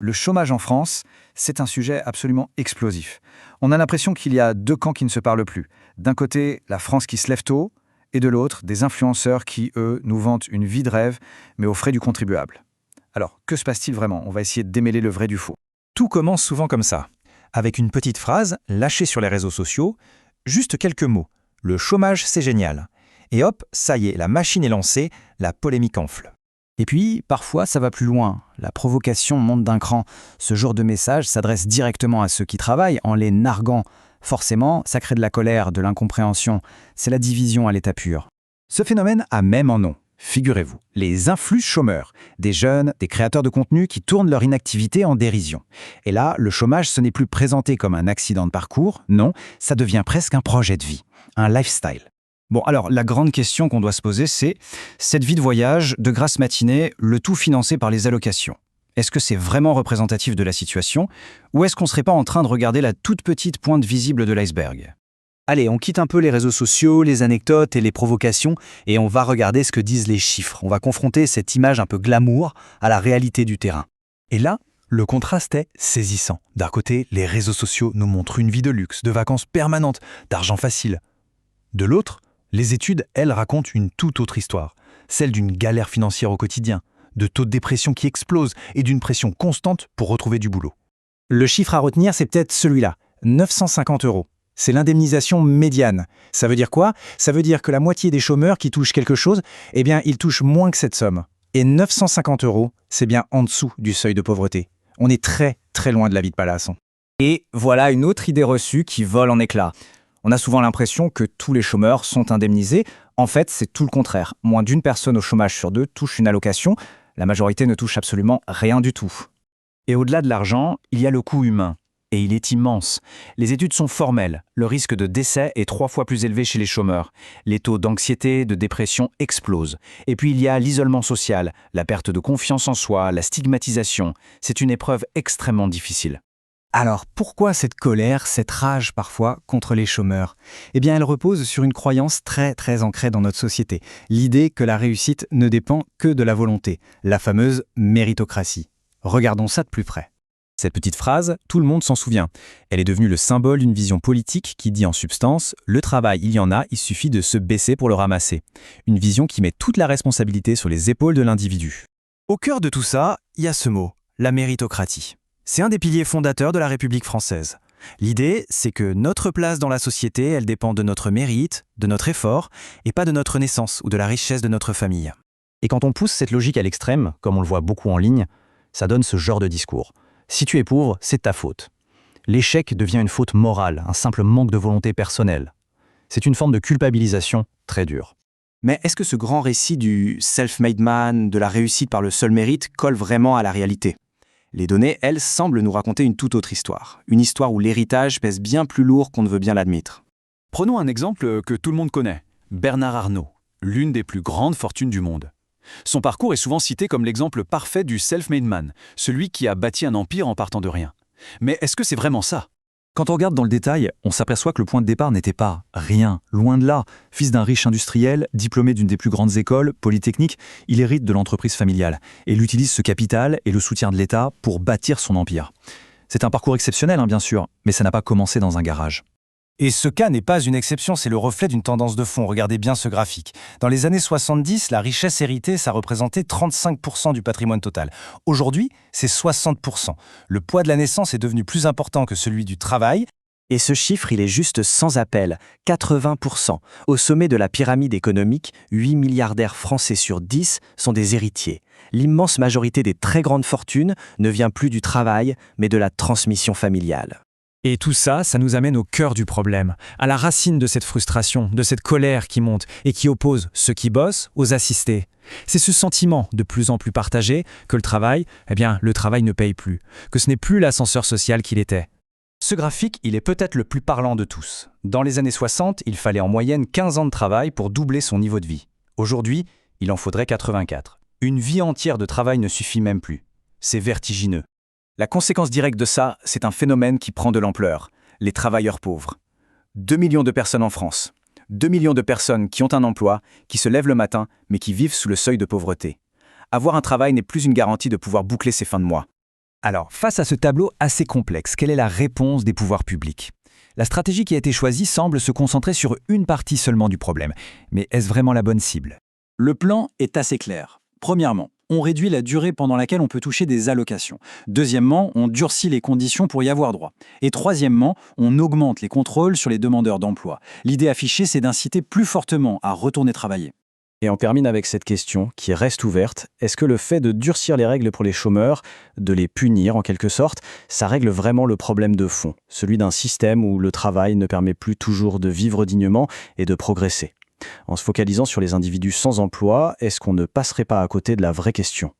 Le chômage en France, c'est un sujet absolument explosif. On a l'impression qu'il y a deux camps qui ne se parlent plus. D'un côté, la France qui se lève tôt, et de l'autre, des influenceurs qui, eux, nous vantent une vie de rêve, mais aux frais du contribuable. Alors, que se passe-t-il vraiment? On va essayer de démêler le vrai du faux. Tout commence souvent comme ça, avec une petite phrase lâchée sur les réseaux sociaux, juste quelques mots. Le chômage, c'est génial. Et hop, ça y est, la machine est lancée, la polémique enfle. Et puis, parfois, ça va plus loin. La provocation monte d'un cran. Ce genre de message s'adresse directement à ceux qui travaillent en les narguant. Forcément, ça crée de la colère, de l'incompréhension. C'est la division à l'état pur. Ce phénomène a même un nom, figurez-vous, les influx chômeurs, des jeunes, des créateurs de contenu qui tournent leur inactivité en dérision. Et là, le chômage, ce n'est plus présenté comme un accident de parcours, non, ça devient presque un projet de vie, un lifestyle. Bon, alors, la grande question qu'on doit se poser, c'est cette vie de voyage, de grasse matinée, le tout financé par les allocations. Est-ce que c'est vraiment représentatif de la situation ou est-ce qu'on ne serait pas en train de regarder la toute petite pointe visible de l'iceberg? Allez, on quitte un peu les réseaux sociaux, les anecdotes et les provocations et on va regarder ce que disent les chiffres. On va confronter cette image un peu glamour à la réalité du terrain. Et là, le contraste est saisissant. D'un côté, les réseaux sociaux nous montrent une vie de luxe, de vacances permanentes, d'argent facile. De l'autre, les études, elles, racontent une toute autre histoire, celle d'une galère financière au quotidien, de taux de dépression qui explosent et d'une pression constante pour retrouver du boulot. Le chiffre à retenir, c'est peut-être celui-là, 950 €. C'est l'indemnisation médiane. Ça veut dire quoi? Ça veut dire que la moitié des chômeurs qui touchent quelque chose, eh bien, ils touchent moins que cette somme. Et 950 €, c'est bien en dessous du seuil de pauvreté. On est très, très loin de la vie de palasson. Et voilà une autre idée reçue qui vole en éclats. On a souvent l'impression que tous les chômeurs sont indemnisés. En fait, c'est tout le contraire. Moins d'une personne au chômage sur deux touche une allocation. La majorité ne touche absolument rien du tout. Et au-delà de l'argent, il y a le coût humain. Et il est immense. Les études sont formelles. Le risque de décès est 3 fois plus élevé chez les chômeurs. Les taux d'anxiété, de dépression explosent. Et puis il y a l'isolement social, la perte de confiance en soi, la stigmatisation. C'est une épreuve extrêmement difficile. Alors, pourquoi cette colère, cette rage parfois contre les chômeurs? Eh bien, elle repose sur une croyance très très ancrée dans notre société. L'idée que la réussite ne dépend que de la volonté, la fameuse méritocratie. Regardons ça de plus près. Cette petite phrase, tout le monde s'en souvient. Elle est devenue le symbole d'une vision politique qui dit en substance « le travail, il y en a, il suffit de se baisser pour le ramasser ». Une vision qui met toute la responsabilité sur les épaules de l'individu. Au cœur de tout ça, il y a ce mot, la méritocratie. C'est un des piliers fondateurs de la République française. L'idée, c'est que notre place dans la société, elle dépend de notre mérite, de notre effort, et pas de notre naissance ou de la richesse de notre famille. Et quand on pousse cette logique à l'extrême, comme on le voit beaucoup en ligne, ça donne ce genre de discours. Si tu es pauvre, c'est ta faute. L'échec devient une faute morale, un simple manque de volonté personnelle. C'est une forme de culpabilisation très dure. Mais est-ce que ce grand récit du self-made man, de la réussite par le seul mérite, colle vraiment à la réalité? Les données, elles, semblent nous raconter une toute autre histoire. Une histoire où l'héritage pèse bien plus lourd qu'on ne veut bien l'admettre. Prenons un exemple que tout le monde connaît, Bernard Arnault, l'une des plus grandes fortunes du monde. Son parcours est souvent cité comme l'exemple parfait du self-made man, celui qui a bâti un empire en partant de rien. Mais est-ce que c'est vraiment ça? Quand on regarde dans le détail, on s'aperçoit que le point de départ n'était pas rien, loin de là. Fils d'un riche industriel, diplômé d'une des plus grandes écoles, Polytechnique, il hérite de l'entreprise familiale et il utilise ce capital et le soutien de l'État pour bâtir son empire. C'est un parcours exceptionnel, bien sûr, mais ça n'a pas commencé dans un garage. Et ce cas n'est pas une exception, c'est le reflet d'une tendance de fond. Regardez bien ce graphique. Dans les années 70, la richesse héritée, ça représentait 35% du patrimoine total. Aujourd'hui, c'est 60%. Le poids de la naissance est devenu plus important que celui du travail. Et ce chiffre, il est juste sans appel, 80%. Au sommet de la pyramide économique, 8 milliardaires français sur 10 sont des héritiers. L'immense majorité des très grandes fortunes ne vient plus du travail, mais de la transmission familiale. Et tout ça, ça nous amène au cœur du problème, à la racine de cette frustration, de cette colère qui monte et qui oppose ceux qui bossent aux assistés. C'est ce sentiment de plus en plus partagé que le travail, le travail ne paye plus, que ce n'est plus l'ascenseur social qu'il était. Ce graphique, il est peut-être le plus parlant de tous. Dans les années 60, il fallait en moyenne 15 ans de travail pour doubler son niveau de vie. Aujourd'hui, il en faudrait 84. Une vie entière de travail ne suffit même plus. C'est vertigineux. La conséquence directe de ça, c'est un phénomène qui prend de l'ampleur, les travailleurs pauvres. 2 millions de personnes en France. 2 millions de personnes qui ont un emploi, qui se lèvent le matin, mais qui vivent sous le seuil de pauvreté. Avoir un travail n'est plus une garantie de pouvoir boucler ses fins de mois. Alors, face à ce tableau assez complexe, quelle est la réponse des pouvoirs publics? La stratégie qui a été choisie semble se concentrer sur une partie seulement du problème. Mais est-ce vraiment la bonne cible? Le plan est assez clair. Premièrement, on réduit la durée pendant laquelle on peut toucher des allocations. Deuxièmement, on durcit les conditions pour y avoir droit. Et troisièmement, on augmente les contrôles sur les demandeurs d'emploi. L'idée affichée, c'est d'inciter plus fortement à retourner travailler. Et on termine avec cette question qui reste ouverte. Est-ce que le fait de durcir les règles pour les chômeurs, de les punir en quelque sorte, ça règle vraiment le problème de fond, celui d'un système où le travail ne permet plus toujours de vivre dignement et de progresser? En se focalisant sur les individus sans emploi, est-ce qu'on ne passerait pas à côté de la vraie question?